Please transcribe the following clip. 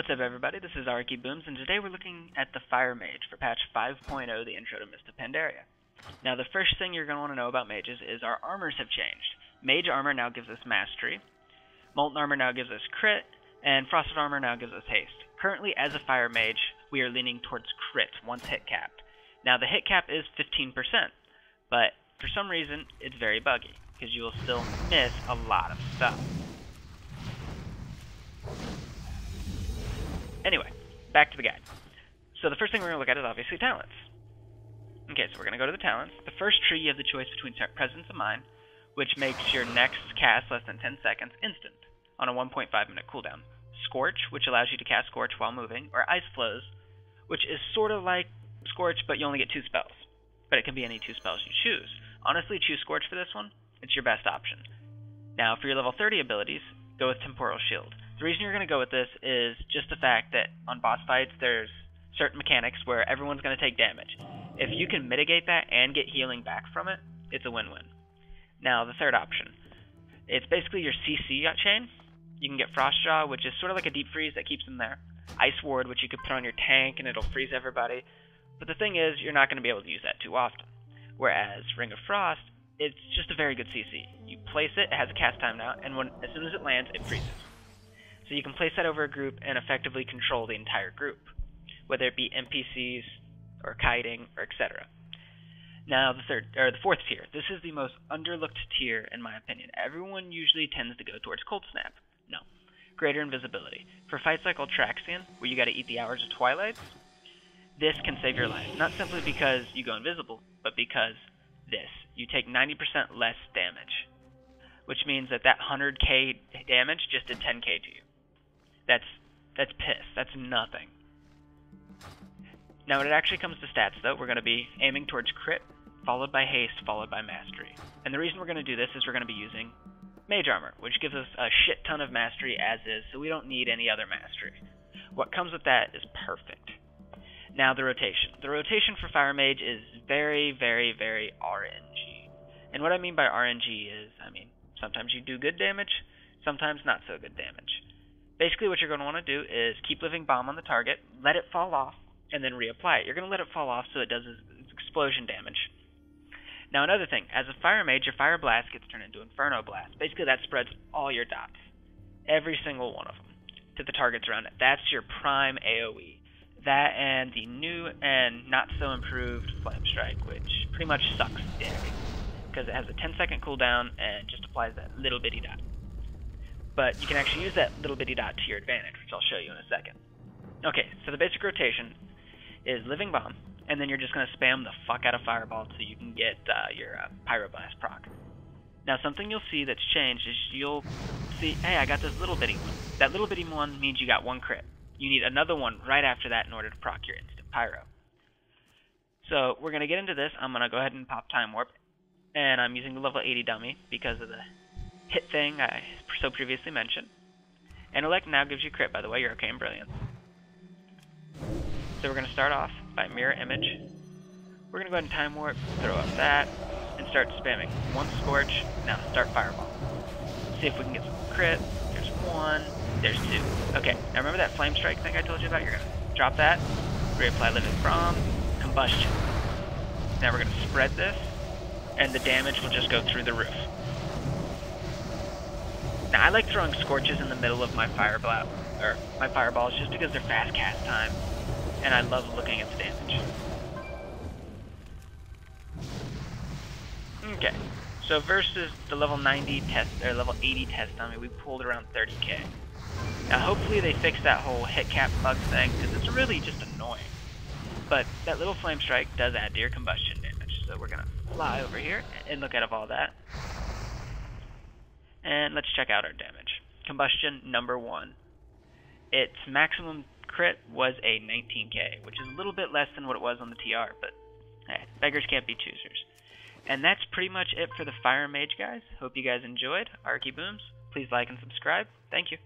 What's up, everybody? This is Arky Booms, and today we're looking at the Fire Mage for patch 5.0, the Intro to Mist of Pandaria. Now, the first thing you're going to want to know about mages is our armors have changed. Mage armor now gives us mastery, Molten armor now gives us crit, and Frosted armor now gives us haste. Currently, as a Fire Mage, we are leaning towards crit once hit capped. Now, the hit cap is 15%, but for some reason, it's very buggy, because you will still miss a lot of stuff. Anyway, back to the guide. So the first thing we're going to look at is obviously talents. Okay, so we're going to go to the talents. The first tree, you have the choice between Presence of Mind, which makes your next cast less than 10 seconds instant on a 1.5 minute cooldown. Scorch, which allows you to cast Scorch while moving, or Ice Flows, which is sort of like Scorch, but you only get 2 spells. But it can be any 2 spells you choose. Honestly, choose Scorch for this one. It's your best option. Now, for your level 30 abilities, go with Temporal Shield. The reason you're going to go with this is just the fact that on boss fights, there's certain mechanics where everyone's going to take damage. If you can mitigate that and get healing back from it, it's a win-win. Now, the third option. It's basically your CC chain. You can get Frostjaw, which is sort of like a deep freeze that keeps them there. Ice Ward, which you could put on your tank and it'll freeze everybody. But the thing is, you're not going to be able to use that too often. Whereas Ring of Frost, it's just a very good CC. You place it, it has a cast time now, and as soon as it lands, it freezes. So you can place that over a group and effectively control the entire group, whether it be NPCs or kiting or etc. Now the fourth tier. This is the most underlooked tier in my opinion. Everyone usually tends to go towards Cold Snap. No. Greater Invisibility. For fights like Ultraxian, where you gotta eat the hours of Twilight, this can save your life. Not simply because you go invisible, but because you take 90% less damage. Which means that 100k damage just did 10k to you. That's piss. That's nothing. Now when it actually comes to stats though, we're going to be aiming towards crit, followed by haste, followed by mastery. And the reason we're going to do this is we're going to be using mage armor, which gives us a shit ton of mastery as is, so we don't need any other mastery. What comes with that is perfect. Now the rotation. The rotation for Fire Mage is very, very, very RNG. And what I mean by RNG is, sometimes you do good damage, sometimes not so good damage. Basically what you're going to want to do is keep Living Bomb on the target, let it fall off, and then reapply it. You're going to let it fall off so it does its explosion damage. Now another thing, as a Fire Mage, your Fire Blast gets turned into Inferno Blast. Basically that spreads all your dots, every single one of them, to the targets around it. That's your prime AoE. That and the new and not so improved Flame Strike, which pretty much sucks dick, because it has a 10-second cooldown and just applies that little bitty dot. But you can actually use that little bitty dot to your advantage, which I'll show you in a second. Okay, so the basic rotation is Living Bomb, and then you're just going to spam the fuck out of Fireball so you can get your Pyroblast proc. Now something you'll see that's changed is you'll see, hey, I got this little bitty one. That little bitty one means you got 1 crit. You need another one right after that in order to proc your instant Pyro. So we're going to get into this. I'm going to go ahead and pop Time Warp, and I'm using the level 80 dummy because of the hit thing I so previously mentioned. Intellect now gives you crit, by the way, your Arcane Brilliance. So we're going to start off by Mirror Image. We're going to go ahead and Time Warp, throw up that, and start spamming. 1 Scorch, now start Fireball. See if we can get some crit. There's 1, there's 2. Okay, now remember that Flame Strike thing I told you about? You're going to drop that, reapply Living Bomb, Combustion. Now we're going to spread this, and the damage will just go through the roof. Now I like throwing Scorches in the middle of my fireballs just because they're fast cast time, and I love looking at the damage. Okay, so versus the level 90 test or level 80 test dummy, we pulled around 30k. Now hopefully they fix that whole hit cap bug thing, because it's really just annoying. But that little Flame Strike does add to your combustion damage, so we're gonna fly over here and look at all that. And let's check out our damage. Combustion number 1. Its maximum crit was a 19k, which is a little bit less than what it was on the TR, but hey, beggars can't be choosers. And that's pretty much it for the Fire Mage, guys. Hope you guys enjoyed. Arky Booms. Please like and subscribe. Thank you.